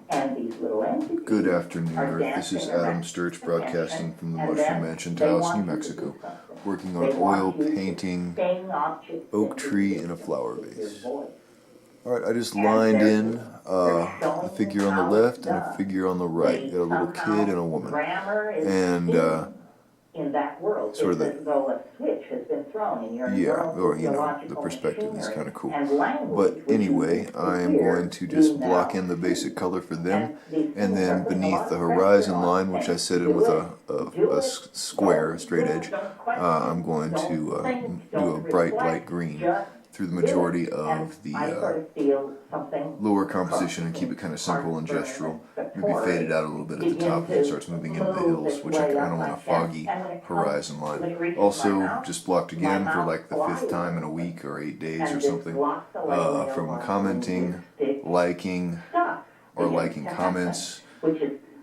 And these little entities. Good afternoon, Earth. This is Adam Sturch broadcasting from the Mushroom Mansion, Taos, New Mexico, working on oil painting oak tree in a flower vase. Alright, I just lined in a figure on the left and a figure on the right. Got a little kid and a woman. And in that world, sort of the, though a switch has been thrown in your or the perspective is kind of cool. But anyway, I am going to just block in the basic color for them, and then beneath the horizon line, which I set in with a square, a straight edge, I'm going to do a bright light green through the majority of the lower composition and keep it kind of simple and gestural. Maybe fade it out a little bit at the top as it starts moving into the hills, which I kind of want a foggy horizon line. Also, just blocked again for like the 5th time in a week or 8 days or something from commenting, liking, or liking comments,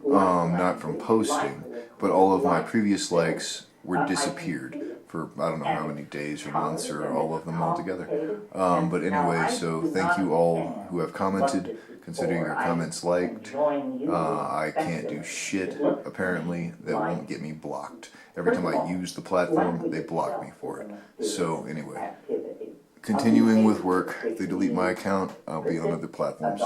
not from posting, but all of my previous likes were disappeared for I don't know how many days or months or all of them all together. But anyway, so thank you all who have commented, considering your comments liked. I can't do shit, apparently, that won't get me blocked. Every time I use the platform, they block me for it. So anyway, continuing with work. If they delete my account, I'll be on other platforms.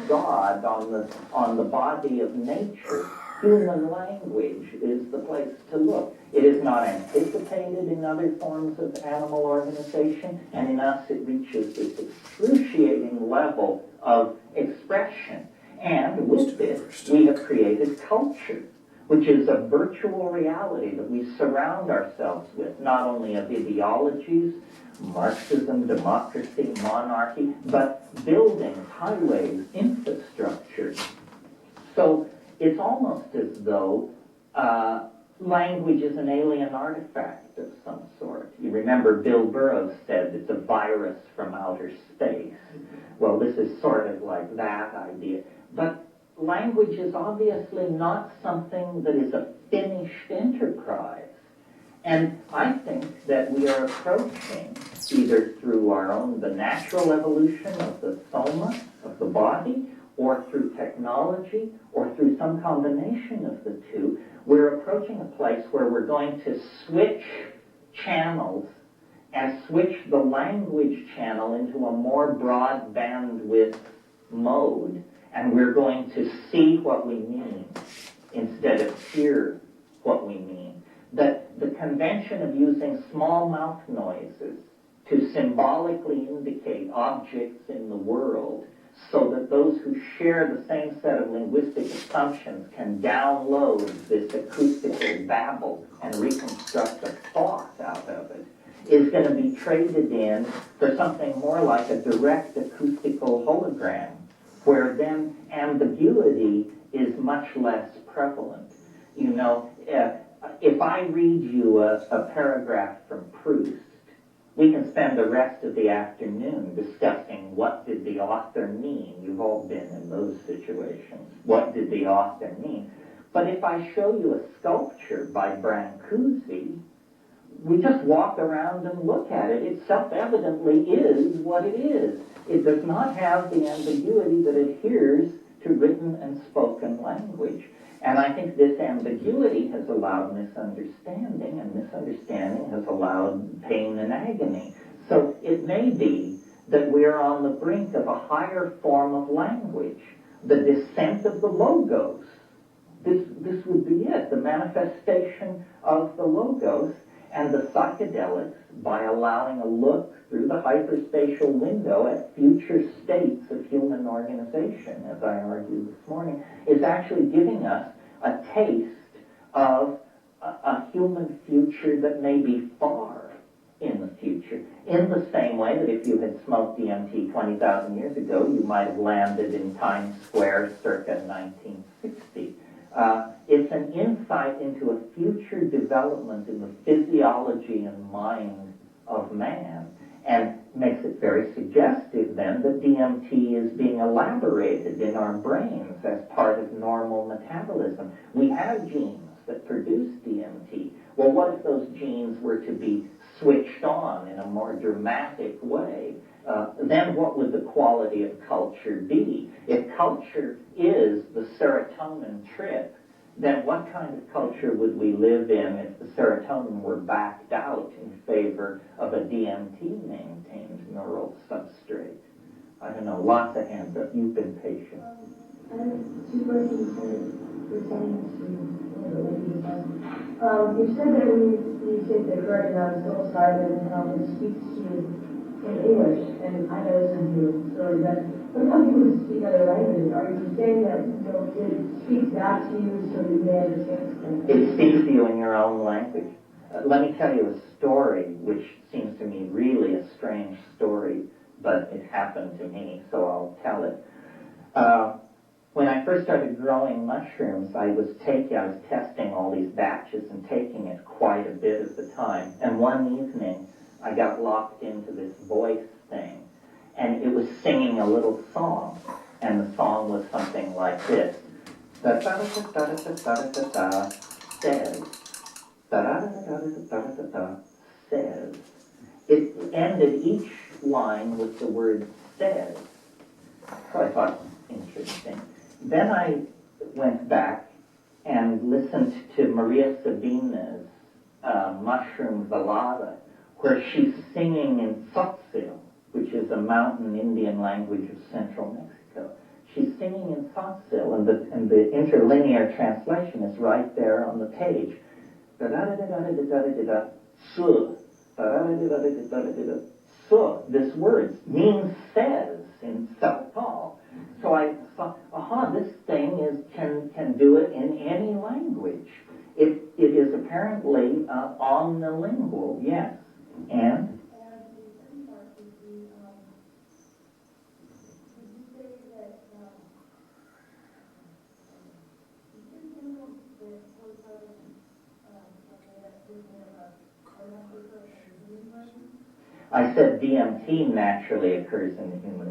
God on the body of nature, human language is the place to look. It is not anticipated in other forms of animal organization, and in us it reaches this excruciating level of expression. And with this, we have created culture, which is a virtual reality that we surround ourselves with, not only of ideologies, Marxism, democracy, monarchy, but buildings, highways, infrastructure. So it's almost as though language is an alien artifact of some sort. You remember Bill Burroughs said it's a virus from outer space. Well, this is sort of like that idea. But language is obviously not something that is a finished enterprise. And I think that we are approaching, either through the natural evolution of the soma, of the body, or through technology, or through some combination of the two, we're approaching a place where we're going to switch channels and switch the language channel into a more broad bandwidth mode, and we're going to see what we mean instead of hear what we mean. That the convention of using small mouth noises to symbolically indicate objects in the world so that those who share the same set of linguistic assumptions can download this acoustical babble and reconstruct a thought out of it is going to be traded in for something more like a direct acoustical hologram, where then ambiguity is much less prevalent. You know, if I read you a paragraph from Proust, we can spend the rest of the afternoon discussing what did the author mean. You've all been in those situations. What did the author mean? But if I show you a sculpture by Brancusi, we just walk around and look at it. It self-evidently is what it is. It does not have the ambiguity that adheres to written and spoken language. And I think this ambiguity has allowed misunderstanding, and misunderstanding has allowed pain and agony. So it may be that we're on the brink of a higher form of language, the descent of the logos. This would be it, the manifestation of the logos, and the psychedelics, by allowing a look through the hyperspatial window at future states of human organization, as I argued this morning, is actually giving us a taste of a human future that may be far in the future. In the same way that if you had smoked DMT 20,000 years ago, you might have landed in Times Square circa 1960. It's an insight into a future development in the physiology and mind of man, and makes it very suggestive then that DMT is being elaborated in our brains as part of normal metabolism. We have genes that produce DMT. Well, what if those genes were to be switched on in a more dramatic way then what would the quality of culture be? If culture is the serotonin trip, then what kind of culture would we live in if the serotonin were backed out in favor of a DMT-maintained neural substrate? I don't know, lots of hands up. You've been patient. Two questions pertaining to you said that when you take the correct amount of psilocybin and how it speaks to you in English, and I know this is you, sorry, but what about people who speak other languages? Are you saying that it speaks back to you so that you may understand? It speaks to you in your own language. Let me tell you a story which seems to me really a strange story, but it happened to me, so I'll tell it. When I first started growing mushrooms, I was testing all these batches and taking it quite a bit at the time. And one evening, I got locked into this voice thing, and it was singing a little song, and the song was something like this: da da da da da da da da da says, da da da da da da da says. It ended each line with the word says. So I thought, interesting. Then I went back and listened to Maria Sabina's Mushroom Velada, where she's singing in Tzotzil, which is a mountain Indian language of central Mexico. She's singing in Tzotzil, and the interlinear translation is right there on the page. Da-da-da-da-da-da-da-da-da, su. Da-da-da-da-da-da-da-da-da, su. This word means says in Sautal. So I thought, this thing can do it in any language. It is apparently omnilingual, yes. And? I said DMT naturally occurs in the human.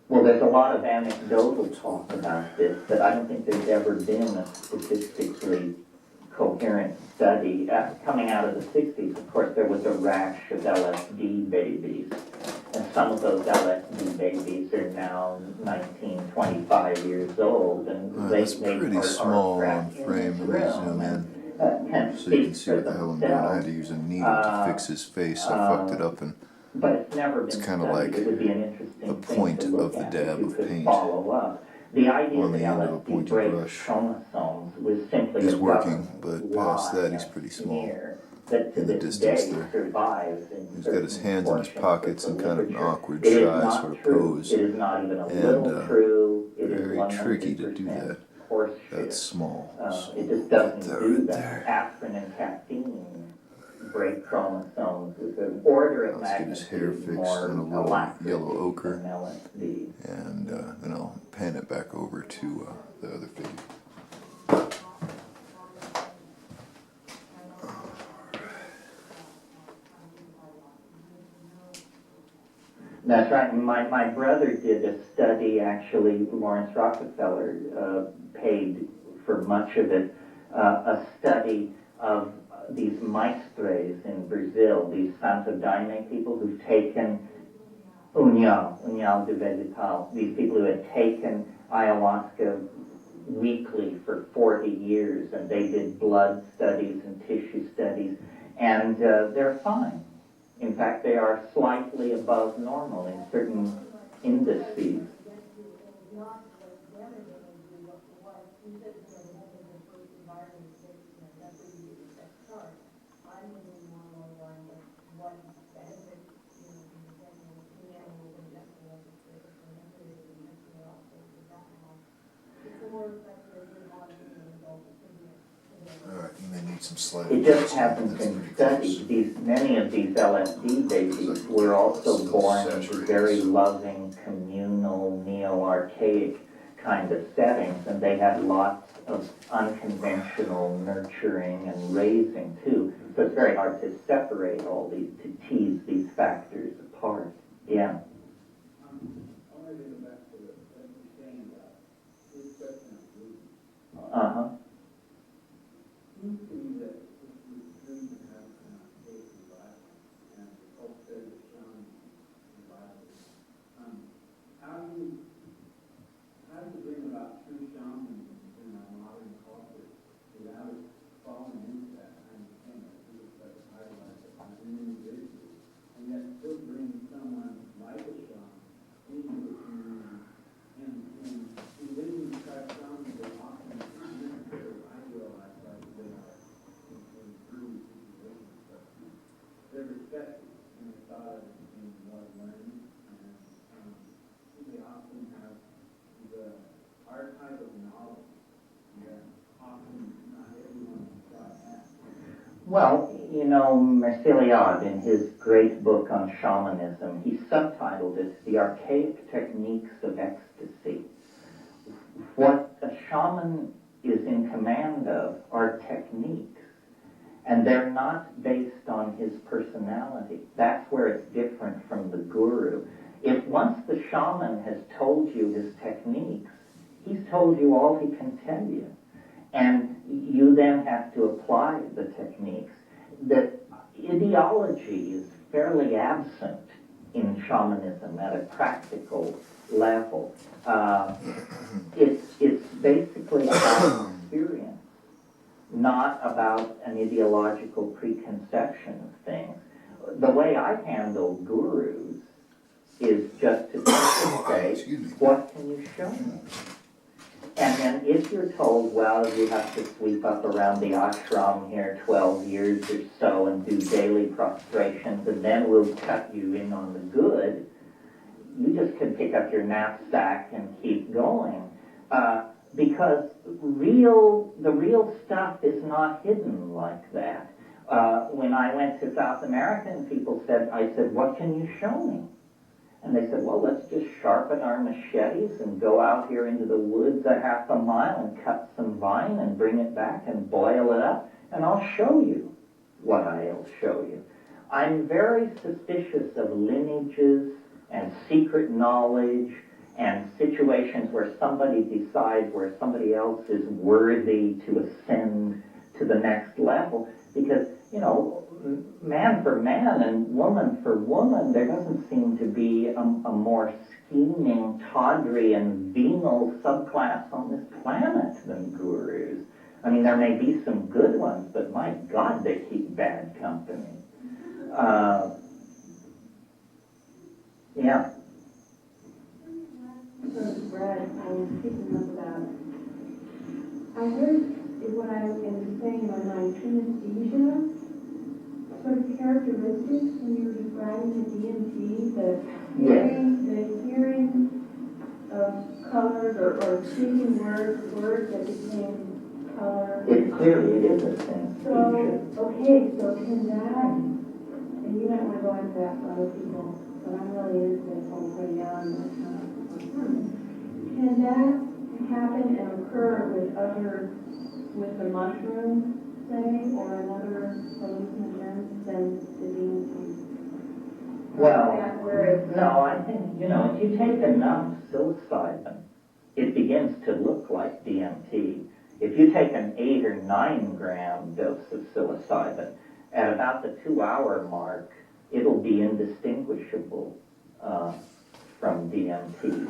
Well, there's a lot of anecdotal talk about this, but I don't think there's ever been a statistically coherent study. Coming out of the 60s, of course, there was a rash of LSD babies, and some of those LSD babies are now 19, 25 years old, and it's pretty small on frame. Let me zoom in so you can see what the hell I'm doing. I had to use a needle to fix his face. I fucked it up, and but it's never been kind of like a point of the dab of paint the idea on the end of a pointed brush was simply is working, but past that he's pretty small in the distance there. He's got his hands in his pockets in kind of an awkward, shy sort of pose, and very tricky to do that. That's small. So it just doesn't do right that. there. Aspirin and caffeine break chromosomes with an order of Let's get his hair fixed in a little yellow ochre, and then I'll pan it back over to the other figure. That's right. My brother did a study, actually, Lawrence Rockefeller paid for much of it, a study of these maestres in Brazil, these Santo Daime people who've taken Unyal de Vegetal, these people who had taken ayahuasca weekly for 40 years, and they did blood studies and tissue studies, and they're fine. In fact, they are slightly above normal in certain indices. It just hasn't been studied. Many of these LSD babies were also born into very loving, communal, neo-archaic kind of settings, and they had lots of unconventional nurturing and raising too. So it's very hard to separate all these, to tease these factors apart. Yeah. I want to go back to the understand because I was falling into that kind of thing. I was like a idolize an individual, and yet still bring someone like a shaman into the community. And religions try some, they often necessarily idealize like they are in early situations, but they're respected and they're thought of as being more learned, and they often have the archive of knowledge that often not everyone got at. Well, you know, Merciliad, in his great book on shamanism, he subtitled it The Archaic Techniques of Ecstasy. What a shaman is in command of are techniques, and they're not based on his personality. That's where it's different from the guru. If once the shaman has told you his techniques, he's told you all he can tell you. And you then have to apply the techniques. The ideology is fairly absent in shamanism at a practical level. It's basically about experience, not about an ideological preconception of things. The way I handle gurus is just to say, what can you show me? And then if you're told, well, you have to sweep up around the ashram here 12 years or so and do daily prostrations, and then we'll cut you in on the good, you just can pick up your knapsack and keep going. Because the real stuff is not hidden like that. When I went to South America and people said, I said, what can you show me? And they said, well, let's just sharpen our machetes and go out here into the woods a half a mile and cut some vine and bring it back and boil it up, and I'll show you what I'll show you. I'm very suspicious of lineages and secret knowledge and situations where somebody decides where somebody else is worthy to ascend to the next level, because, you know, man for man and woman for woman, there doesn't seem to be a more scheming, tawdry, and venal subclass on this planet than gurus. I mean, there may be some good ones, but my God, they keep bad company. Yeah. So, Brad, I was speaking up about, I heard what I am saying in my mind, synesthesia, sort of characteristics when you were describing the DMT, the hearing of colors or speaking words that became color. It clearly is a synesthesia. So, okay, so can that, and you might want to go into that for other people, but I'm really into this whole pretty young. Can that happen and occur with the mushroom, say, or another hallucinogen than the DMT? Well, no, I think, you know, if you take enough psilocybin, it begins to look like DMT. If you take an 8 or 9 gram dose of psilocybin, at about the 2-hour mark, it'll be indistinguishable from DMT.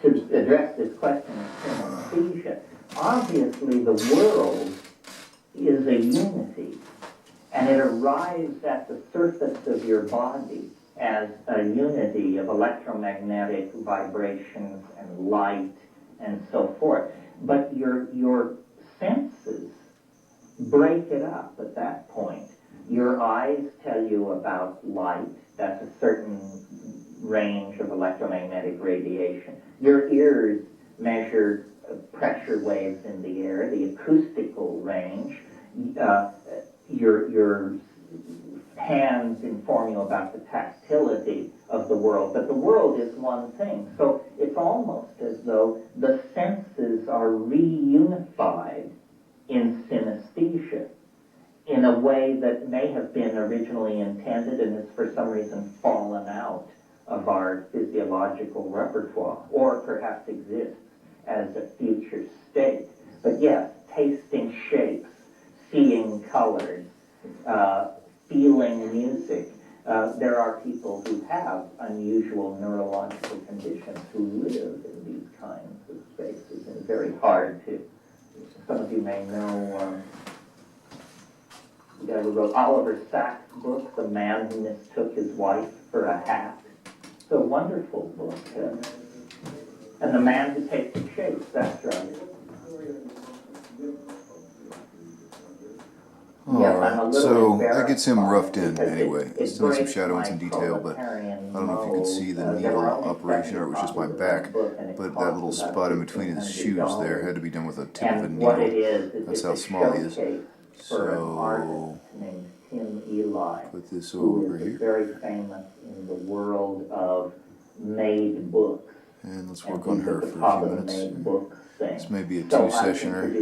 To address this question of synesthesia, obviously the world is a unity, and it arrives at the surface of your body as a unity of electromagnetic vibrations and light and so forth. But your senses break it up at that point. Your eyes tell you about light. That's a certain range of electromagnetic radiation. Your ears measure pressure waves in the air, the acoustical range. Your hands inform you about the tactility of the world, but the world is one thing. So it's almost as though the senses are reunified in synesthesia in a way that may have been originally intended and has for some reason fallen out of our physiological repertoire, or perhaps exists as a future state. But yes, tasting shapes, seeing colors, feeling music. There are people who have unusual neurological conditions who live in these kinds of spaces, and it's very hard to some of you may know the guy who wrote Oliver Sacks' book, The Man Who Mistook His Wife for a Hat. It's a wonderful book. And The Man Who Takes the Chase, that's right. Alright, so that gets him roughed in anyway. Still some shadow and some detail, but I don't know if you could see the needle operation or it was just my back, but that little spot in between his shoes there had to be done with a tip of a needle. That's how small he is. So, put this over here. Very famous in the world of made books. And let's work on her for a few minutes. This may be a two-sessioner.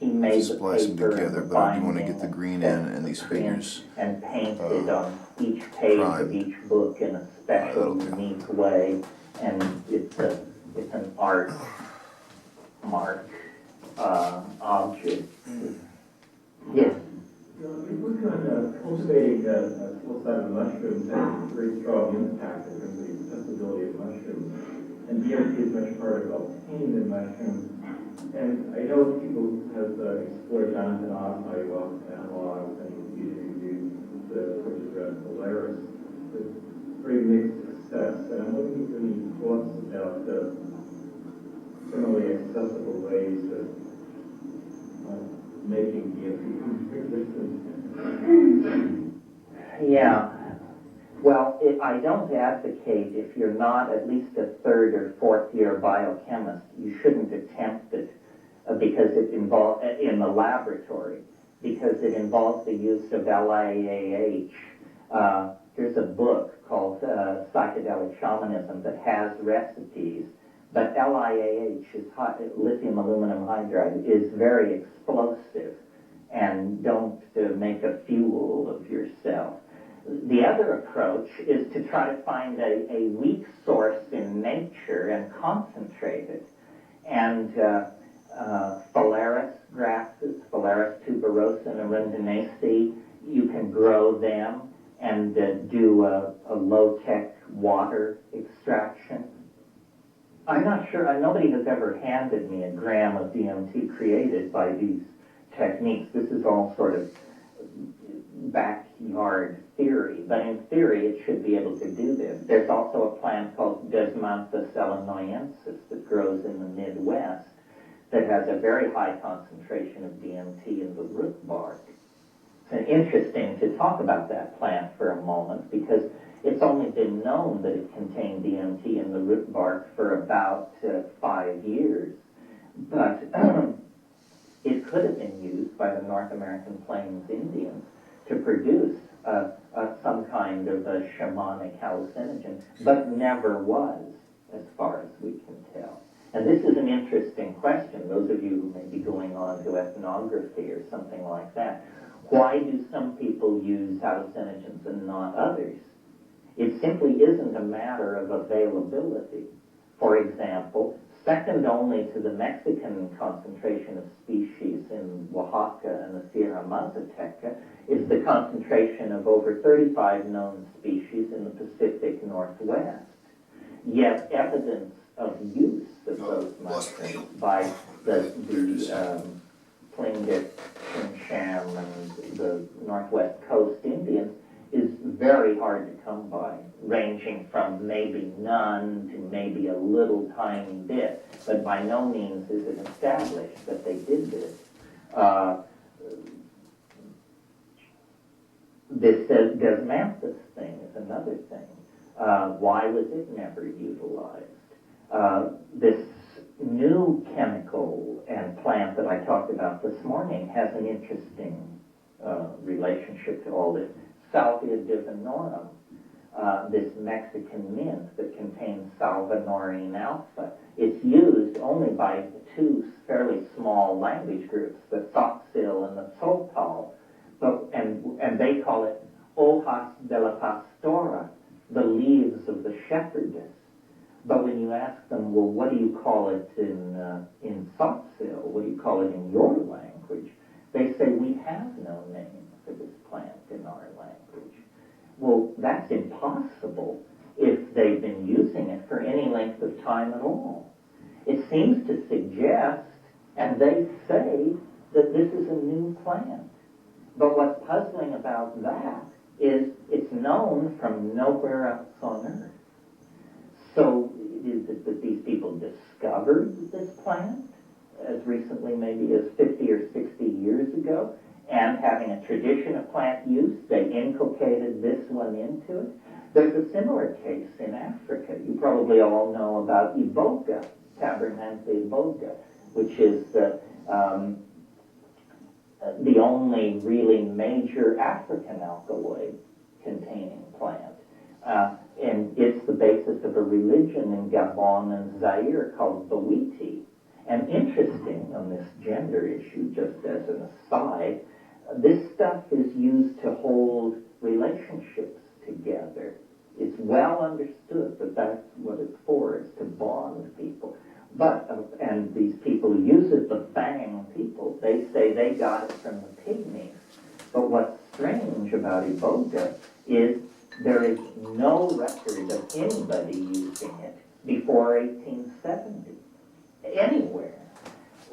He made the splice them together, but I do want to get the green in and these figures and painted on each page of each book in a special, unique way, and it's an art mark object. Yes. If we're kind of cultivating psilocybin mushrooms and very strong impact in terms of the accessibility of mushrooms, and DMT is much harder to obtain than mushrooms. And I know people have explored Jonathan Oz analogs and used which is Polaris with very mixed success. And I'm looking for any thoughts about similarly accessible ways of making DMT resistant. Yeah. Well, I don't advocate, if you're not at least a third or fourth year biochemist, you shouldn't attempt it because it involves, in the laboratory, because it involves the use of LIAH. There's a book called Psychedelic Shamanism that has recipes, but LIAH, lithium aluminum hydride, is very explosive, and don't make a fuel of yourself. The other approach is to try to find a weak source in nature and concentrate it. And Phalaris grasses, Phalaris tuberosa and arundinacea, you can grow them and do a low-tech water extraction. I'm not sure, nobody has ever handed me a gram of DMT created by these techniques. This is all sort of backyard theory, but in theory it should be able to do this. There's also a plant called Desmanthus illinoensis that grows in the Midwest that has a very high concentration of DMT in the root bark. It's interesting to talk about that plant for a moment because it's only been known that it contained DMT in the root bark for about 5 years, but it could have been used by the North American Plains Indians to produce some kind of a shamanic hallucinogen, but never was, as far as we can tell. And this is an interesting question, those of you who may be going on to ethnography or something like that. Why do some people use hallucinogens and not others? It simply isn't a matter of availability. For example, second only to the Mexican concentration of species in Oaxaca and the Sierra Mazateca is the concentration of over 35 known species in the Pacific Northwest. Yet evidence of use of those mushrooms by the Tlingit, Tsimshian, and the Northwest Coast Indians is very hard to come by, ranging from maybe none to maybe a little tiny bit, but by no means is it established that they did this. This Desmanthus thing is another thing. Why was it never utilized? This new chemical and plant that I talked about this morning has an interesting relationship to all this. Salvia divinorum, this Mexican mint that contains salvinorin alpha. It's used only by two fairly small language groups, the Tzotzil and the Tzoltal, and they call it hojas de la pastora, the leaves of the shepherdess. But when you ask them, well, what do you call it in Tzotzil? What do you call it in your language? They say, we have no name for this plant in our language. Well, that's impossible if they've been using it for any length of time at all. It seems to suggest And they say that this is a new plant. But what's puzzling about that is it's known from nowhere else on Earth. So is it that these people discovered this plant as recently maybe as 50 or 60 years ago, and having a tradition of plant use, they inculcated this one into it? There's a similar case in Africa. You probably all know about Iboga, Tabernacle Iboga, which is the only really major African alkaloid containing plant. And it's the basis of a religion in Gabon and Zaire called Bawiti. And interesting on this gender issue, just as an aside, this stuff is used to hold relationships together. It's well understood that that's what it's for, is to bond people. But, and these people who use it, the Fang people, they say they got it from the pygmies. But what's strange about Iboga is there is no record of anybody using it before 1870, anywhere.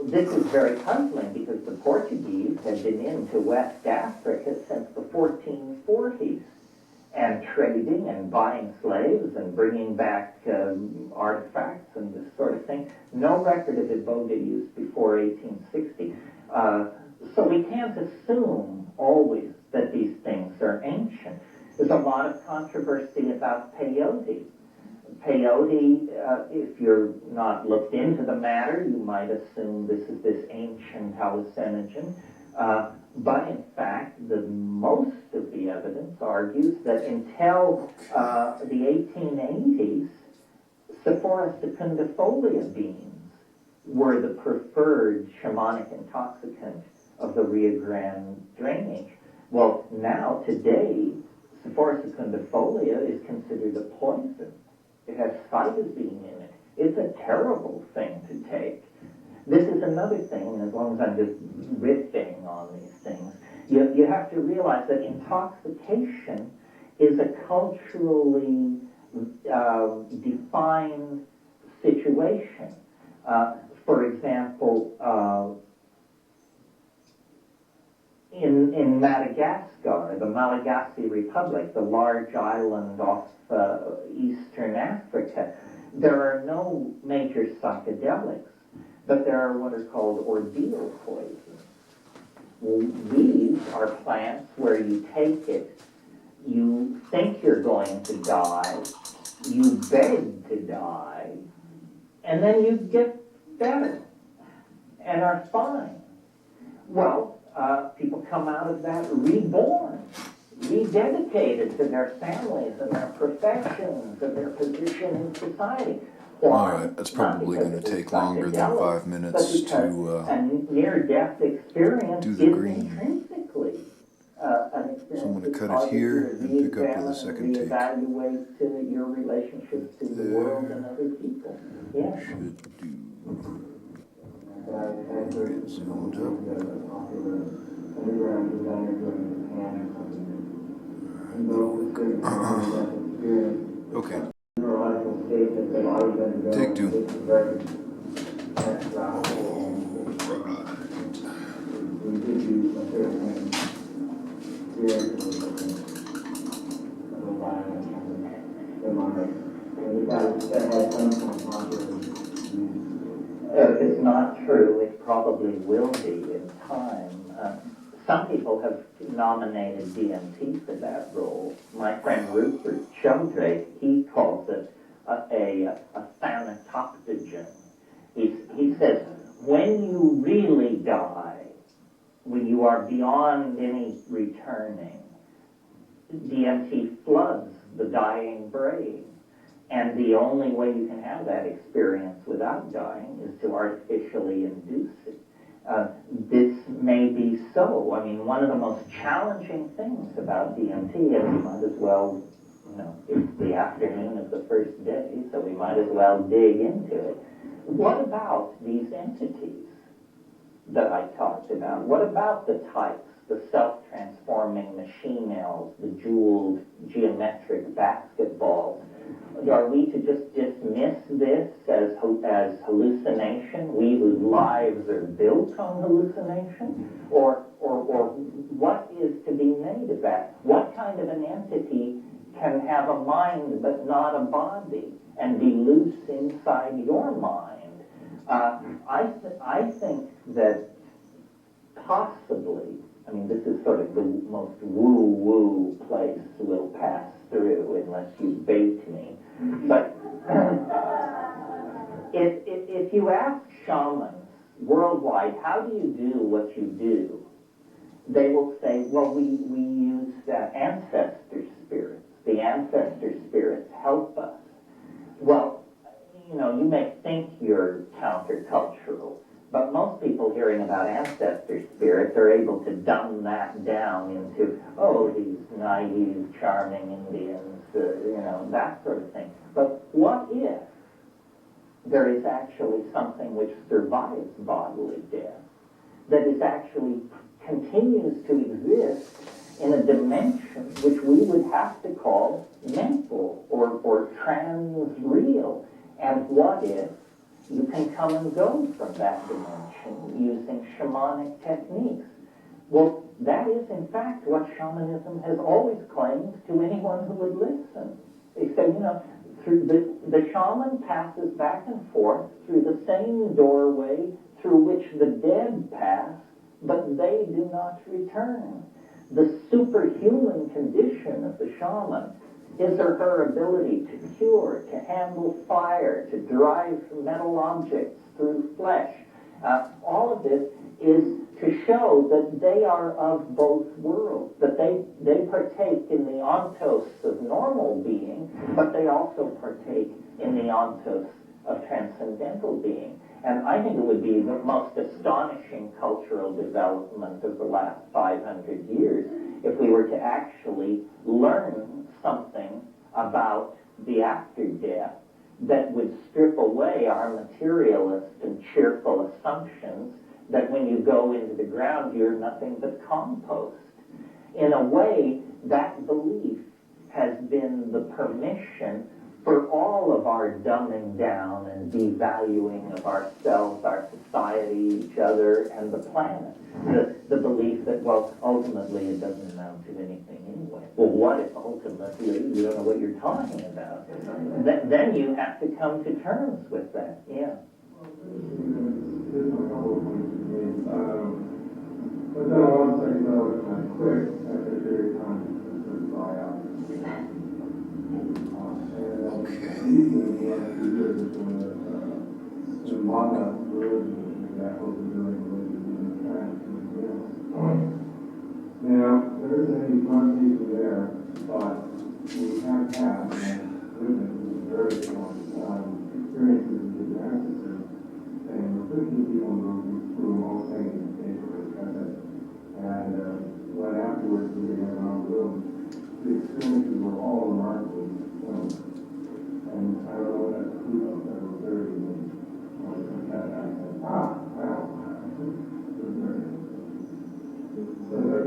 This is very puzzling because the Portuguese had been into West Africa since the 1440s and trading and buying slaves and bringing back artifacts and this sort of thing. No record of Iboga use before 1860. So we can't assume always that these things are ancient. There's a lot of controversy about peyote. Peyote, if you're not looked into the matter, you might assume this is this ancient hallucinogen. But in fact, most of the evidence argues that until the 1880s, Sephora secundifolia beans were the preferred shamanic intoxicant of the Rio Grande drainage. Well, now, today, Sephora secundifolia is considered a poison. It has cytosine in it. It's a terrible thing to take. This is another thing, and as long as I'm just riffing on these things, you have to realize that intoxication is a culturally defined situation. For example, in Madagascar, the Malagasy Republic, the large island off eastern Africa, there are no major psychedelics, but there are what are called ordeal poisons. These are plants where you take it, you think you're going to die, you beg to die, and then you get better and are fine. Well, people come out of that reborn, rededicated to their families and their professions and their position in society. Alright, that's probably going to take longer than 5 minutes to a near-death experience do the green. Intrinsically an experience. So I'm going to cut it here and pick up with a second take. Reevaluate your relationships to the world and other people. Yeah. Should do. Get zoomed up. Okay. Take two. If it's not true, it probably will be in time. Some people have nominated DMT for that role. My friend Rupert Sheldrake, he calls it a thanatoptogen. He says, when you really die, when you are beyond any returning, DMT floods the dying brain. And the only way you can have that experience without dying is to artificially induce it. This may be so. I mean, one of the most challenging things about DMT, and we might as well, it's the afternoon of the first day, so we might as well dig into it. What about these entities that I talked about? What about the types, the self-transforming machine elves, the jeweled geometric basketballs? Are we to just dismiss this as hallucination? We whose lives are built on hallucination? Or what is to be made of that? What kind of an entity can have a mind but not a body and be loose inside your mind? I think that possibly, I mean, this is sort of the most woo-woo place we'll pass through unless you bait me. But if you ask shamans worldwide, how do you do what you do? They will say, well, we use ancestor spirits. The ancestor spirits help us. Well, you know, you may think you're countercultural, but most people hearing about ancestor spirits are able to dumb that down into, oh, these naive, charming Indians, you know, that sort of thing. But what if there is actually something which survives bodily death, that is actually continues to exist in a dimension which we would have to call mental or trans-real? And what if you can come and go from that dimension using shamanic techniques? Well, that is in fact what shamanism has always claimed to anyone who would listen. They say, you know, through the shaman passes back and forth through the same doorway through which the dead pass, but they do not return. The superhuman condition of the shaman, his or her ability to cure, to handle fire, to drive metal objects through flesh, all of this is to show that they are of both worlds, that they partake in the ontos of normal being, but they also partake in the ontos of transcendental being. And I think it would be the most astonishing cultural development of the last 500 years if we were to actually learn something about the after death that would strip away our materialist and cheerful assumptions that when you go into the ground you're nothing but compost. In a way, that belief has been the permission for all of our dumbing down and devaluing of ourselves, our society, each other, and the planet. The belief that, well, ultimately it doesn't amount to anything anyway. Well, what if ultimately you don't know what you're talking about? Then you have to come to terms with that. Yeah. Here's a couple of points you made. But then I want to say no, it's not quick after a period of time to sort of dry out. Now, there isn't any connotation there, but we have had witnessed very strong experiences with the ancestors, and we're 15 people in the room all saying and when afterwards we were in our room, the experiences were all remarkably similar. And I don't know what that's proof of, that was very unique. I said, wow. So I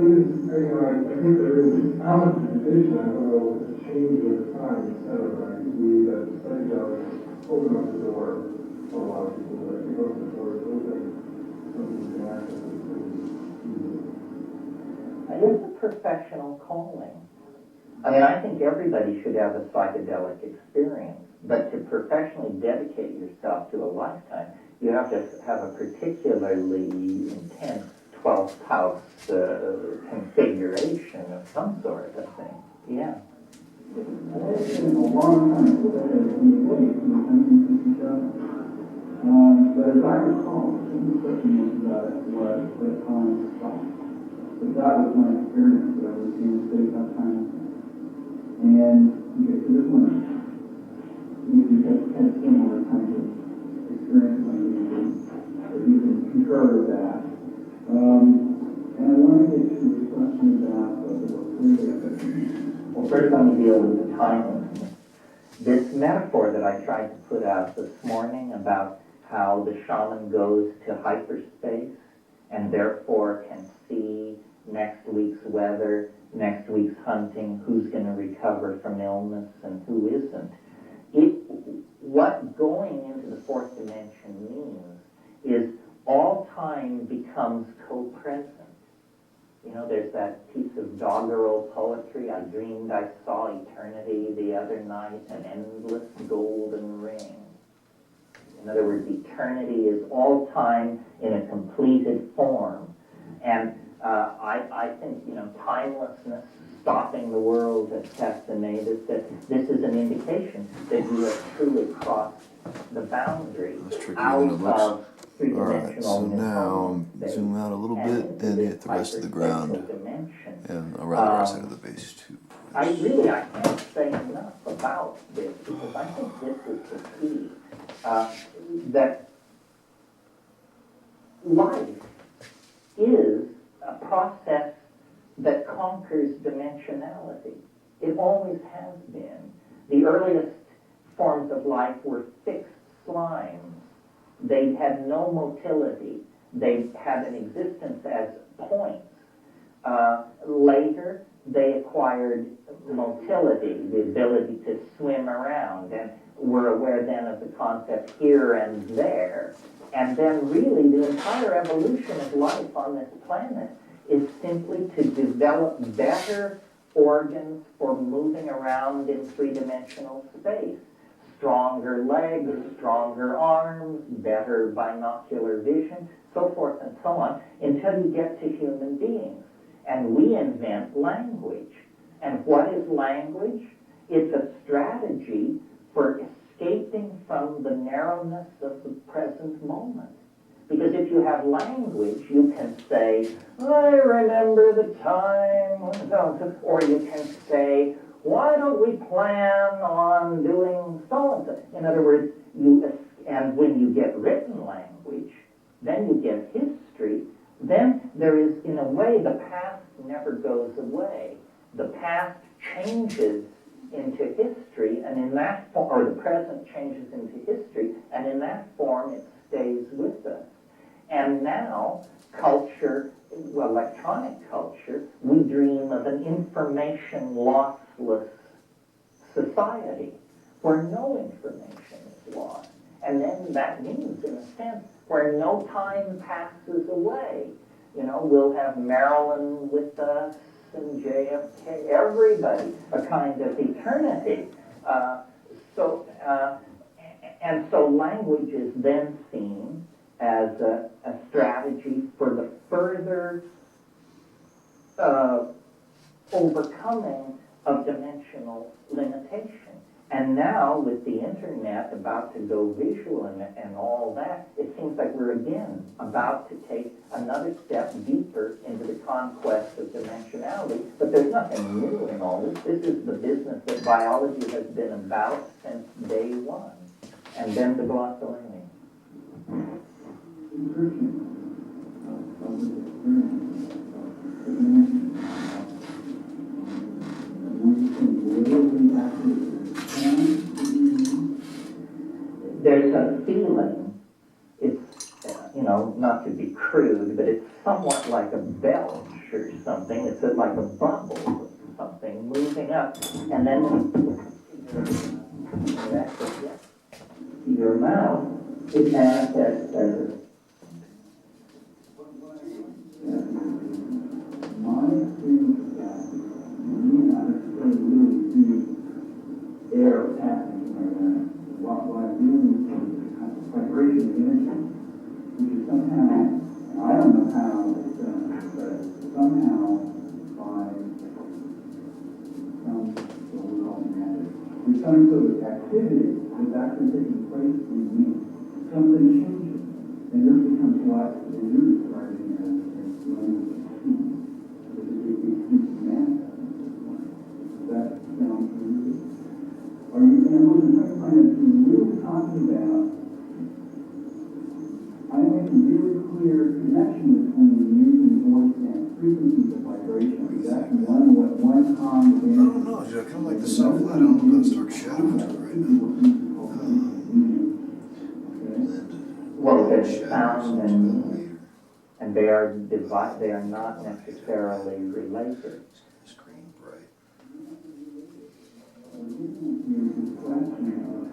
think there is an element of division, I don't know, with the change over time, etc. I believe that psychedelics open up the door for a lot of people. I think open the door is open, some people can access it pretty easily. It's a professional calling. I mean, I think everybody should have a psychedelic experience, but to professionally dedicate yourself to a lifetime, you have to have a particularly intense 12th house configuration of some sort of thing. Yeah. It's been a long time since I had a late in 1957. But as I recall, the discussion about it was that time stopped. So that was my experience that I was in the state that time. And you get to this one, you had similar kinds of experience like you did. If you can concur with that. And I want to get to the question about well, first let me deal with the timing. This metaphor that I tried to put out this morning about how the shaman goes to hyperspace and therefore can see next week's weather, next week's hunting, who's going to recover from illness and who isn't. what going into the fourth dimension means is all time becomes co-present. You know, there's that piece of doggerel poetry, I dreamed I saw eternity the other night, an endless golden ring. In other words, eternity is all time in a completed form. And I think, you know, timelessness, stopping the world at Castaneda's, that this is an indication that you have truly crossed the boundary out of three-dimensional. Alright, so now zoom out a little bit and hit the rest of the ground and around the right side of the base too. I can't say enough about this because I think this is the key. That life is a process that conquers dimensionality. It always has been. The earliest forms of life were fixed slimes. They had no motility. They had an existence as points. Later, they acquired motility, the ability to swim around, and were aware then of the concept here and there. And then really the entire evolution of life on this planet is simply to develop better organs for moving around in three-dimensional space. Stronger legs, stronger arms, better binocular vision, so forth and so on, until you get to human beings. And we invent language. And what is language? It's a strategy for escaping from the narrowness of the present moment. Because if you have language, you can say, I remember the time, or you can say, why don't we plan on doing so-and-so? In other words, and when you get written language, then you get history, then there is, in a way, the past never goes away. The past changes into history, and in that form, or the present changes into history, and in that form it stays with us. And now, culture, well, electronic culture, we dream of an information lossless society where no information is lost. And then that means, in a sense, where no time passes away. You know, we'll have Marilyn with us and JFK, everybody, a kind of eternity. And so language is then seen as a strategy for the further overcoming of dimensional limitation. And now, with the internet about to go visual and all that, it seems like we're again about to take another step deeper into the conquest of dimensionality. But there's nothing new in all this. This is the business that biology has been about since day one. And then the glossolalia. There's a feeling, it's, not to be crude, but it's somewhat like a belch or something. It's like a bubble or something moving up. And then your mouth, it manifests as my experience is that you not really see air happening right now. What I'm doing is kind of vibration of energy, which is somehow, I don't know how it's done, but somehow by some, what we call magic, there's some sort of activity that's actually taking place in me. Something changes, and this becomes what you're describing as language. That sounds familiar. Are you, and I wasn't trying to find out if you're really talking about, I make a really clear connection between using voice and frequencies of vibration. That's one common thing. I don't know, dude. I kind of like the soft light. I don't know about this dark shadow to it right now. Well, there's sound and they are not necessarily related. Screen bright. Question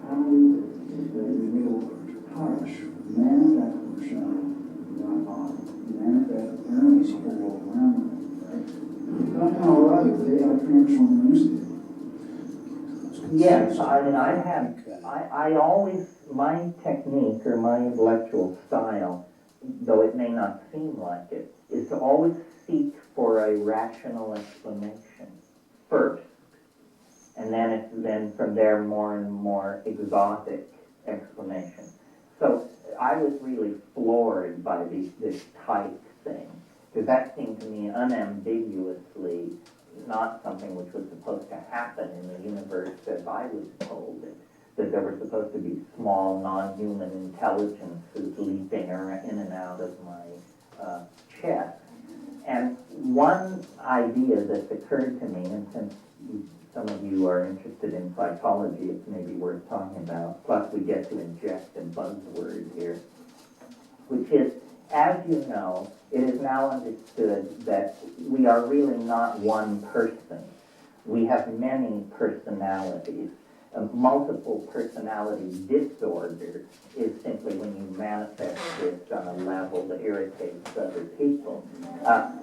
Yes, I mean, I always, my technique or my intellectual style, though it may not seem like it, is to always seek for a rational explanation first. And then from there, more and more exotic explanation. So I was really floored by this type thing, because that seemed to me unambiguously not something which was supposed to happen in the universe as I was told it. That there were supposed to be small, non-human intelligences leaping in and out of my chest. And one idea that's occurred to me, and since some of you are interested in psychology, it's maybe worth talking about, plus we get to inject a buzzword here, which is, as you know, it is now understood that we are really not one person. We have many personalities. A multiple personality disorder is simply when you manifest this on a level that irritates other people.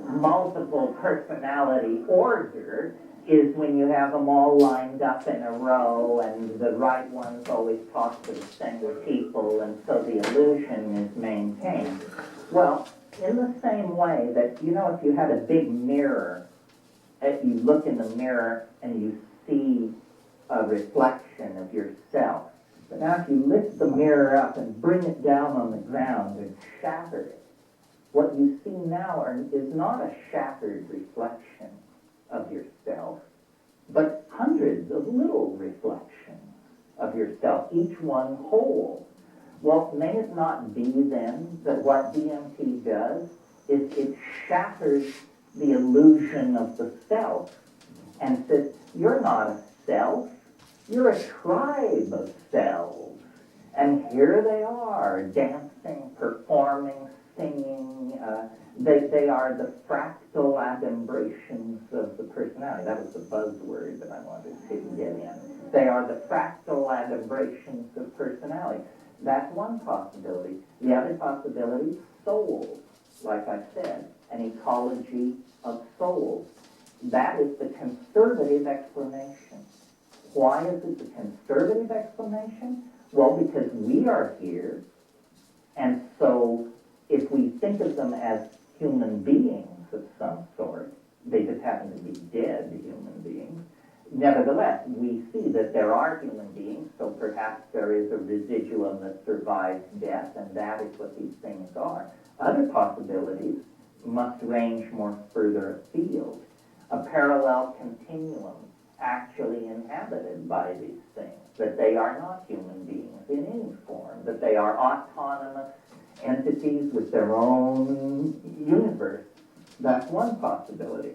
Multiple personality order is when you have them all lined up in a row and the right ones always talk to the same people, and so the illusion is maintained. Well, in the same way that, you know, if you had a big mirror, you look in the mirror and you see a reflection of yourself. But now if you lift the mirror up and bring it down on the ground and shatter it, what you see now is not a shattered reflection of yourself, but hundreds of little reflections of yourself, each one whole. Well, may it not be then that what DMT does is it shatters the illusion of the self and says, you're not a self, you're a tribe of selves. And here they are, dancing, performing, singing. They are the fractal adumbrations of the personality. That was the buzzword that I wanted to get in. They are the fractal adumbrations of personality. That's one possibility. The other possibility, souls, like I said, an ecology of souls. That is the conservative explanation. Why is it the conservative explanation? Well, because we are here, and so if we think of them as human beings of some sort, they just happen to be dead human beings. Nevertheless, we see that there are human beings, so perhaps there is a residuum that survives death, and that is what these things are. Other possibilities must range more further afield. A parallel continuum actually inhabited by these things, that they are not human beings in any form, that they are autonomous entities with their own universe. That's one possibility.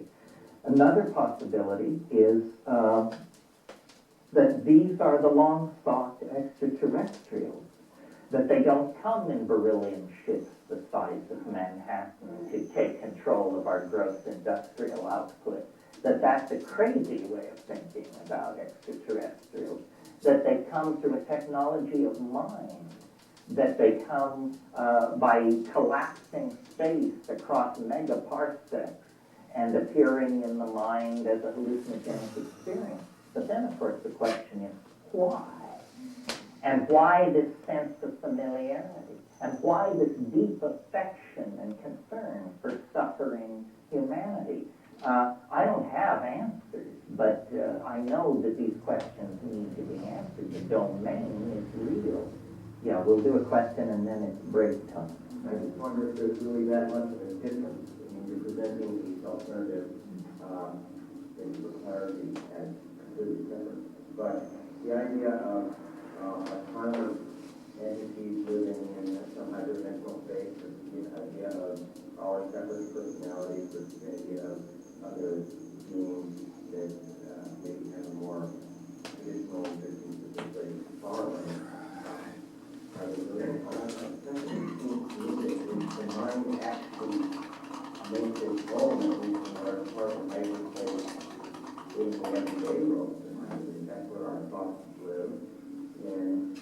Another possibility is that these are the long-sought extraterrestrials, that they don't come in beryllium ships the size of Manhattan to take control of our gross industrial output, that's a crazy way of thinking about extraterrestrials, that they come through a technology of mind, that they come by collapsing space across megaparsecs and appearing in the mind as a hallucinogenic experience. But then, of course, the question is, why? And why this sense of familiarity? And why this deep affection and concern for suffering humanity? I don't have answers, but I know that these questions need to be answered. The domain is real. Yeah, we'll do a question and then it's break time. I just wonder if there's really that much of a difference. I mean, you're presenting these alternatives, maybe for clarity, as completely different. But the idea of autonomous entities living in some hyperdimensional space, the idea of our separate personalities, versus the idea of other beings that maybe have a more traditional existence, particularly far away. The mind actually makes it vulnerable to our part of hyperspace in the everyday world. That's where our thoughts live. And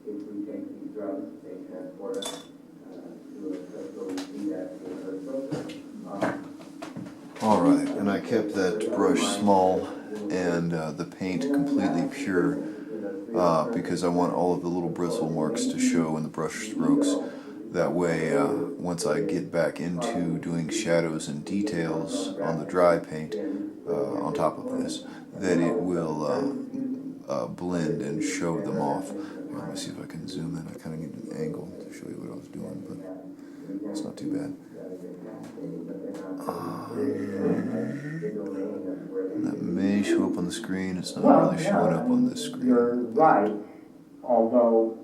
if we take these drugs, they transport us to a social, we see that to another social. Alright, and I kept that brush small and the paint completely pure because I want all of the little bristle marks to show in the brush strokes. That way, once I get back into doing shadows and details on the dry paint on top of this, that it will blend and show them off. Here, let me see if I can zoom in. I kind of need an angle to show you what I was doing, but it's not too bad. That may show up on the screen. It's not really showing up on this screen. You're right, although...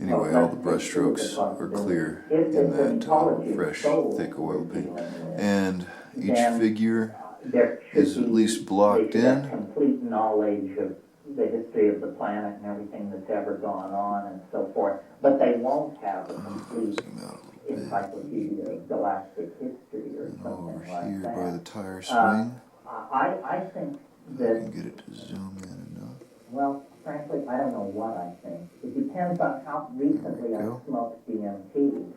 Anyway, all the brush strokes are clear in that fresh, thick oil paint. And each figure is at least blocked in. Complete knowledge of the history of the planet and everything that's ever gone on and so forth, but they won't have a complete encyclopedia of galactic history or something like here that. by the tire swing. I think that... I can get it to zoom in enough. Well, frankly, I don't know what I think. It depends on how recently I smoked DMT.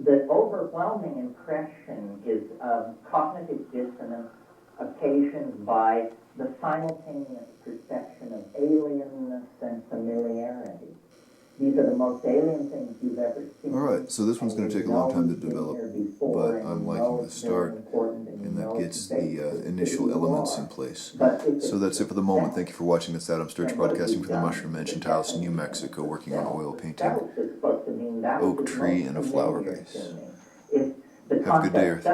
The overwhelming impression is of cognitive dissonance occasioned by the simultaneous perception of alienness and familiarity. These are the most alien things you've ever seen. Alright, so this one's going to take a long time to develop, but I'm liking the start, and that gets the initial elements in place. So that's it for the moment. Thank you for watching. It's Adam Sturch broadcasting from the Mushroom Mansion in Taos, New Mexico, working on oil painting, oak tree, and a flower vase. Have a good day, Earth.